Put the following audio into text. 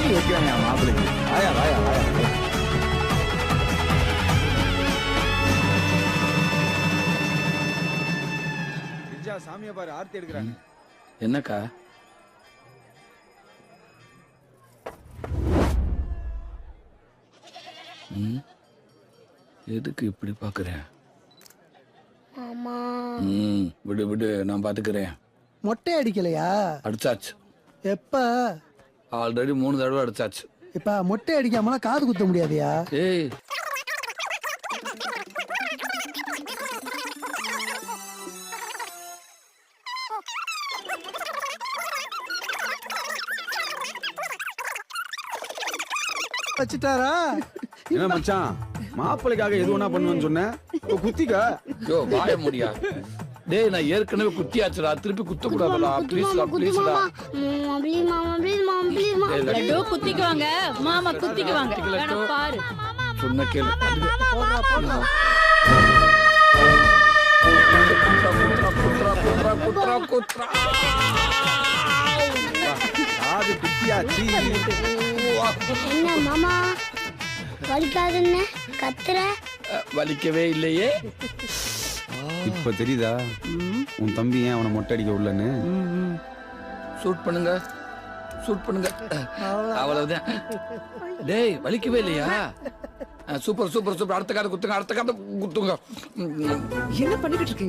ஆர்த்தி வைக்கிறாங்க மாப்பிள்ளைக்கு. வாயா வாயா வாயா. சாமியை பாரு, ஆர்த்தி எடுக்கிறாங்க. என்னக்கா? எதுக்கு இப்படி பாக்குறேன்? விடு விடு, நான் பாத்துக்கிறேன். மொட்டை அடிக்கலையா? அடிச்சாச்சு. எப்ப? ஆல்ரெடி 3 தடவை அடிச்சாச்சு. இப்ப மொட்டை அடிக்காமலாம் காது குத்த முடியாதியா? ஏய், வச்சுட்டாரா? என்ன மச்சான், மாப்பிள்ளைக்காக எது ஒண்ணா பண்ணுவேன்னு சொன்னேன், குத்திக்கா. யோ வாய முடியா. டேய், நான் ஏற்கனவே குத்தியாச்சுடா, திருப்பி குத்த கூடாதுடா. ப்ளீஸ்டா ப்ளீஸ்டா. லட்டு குத்திக்குவாங்க, மாமா குத்திக்குவாங்க. வேணா பாரு. சொன்ன கேளு. காது குத்தியாச்சு. என்ன மாமா வலிக்காதுன்னு கத்துற? வலிக்கவே இல்லையே. இப்ப தெரியுதா உன் தம்பி ஏன் அவனை மொட்டை அடிக்க உள்ளன்னு? ஷூட் பண்ணுங்க, ஷூட் பண்ணுங்க. அவ்வளவுதான். டேய், வலிக்கவே இல்லையா? Super super super. அடுத்த கார்டு குத்துங்க, அடுத்த கார்டு குத்துங்க. என்ன பண்ணிக்கிட்டு இருக்கீங்க?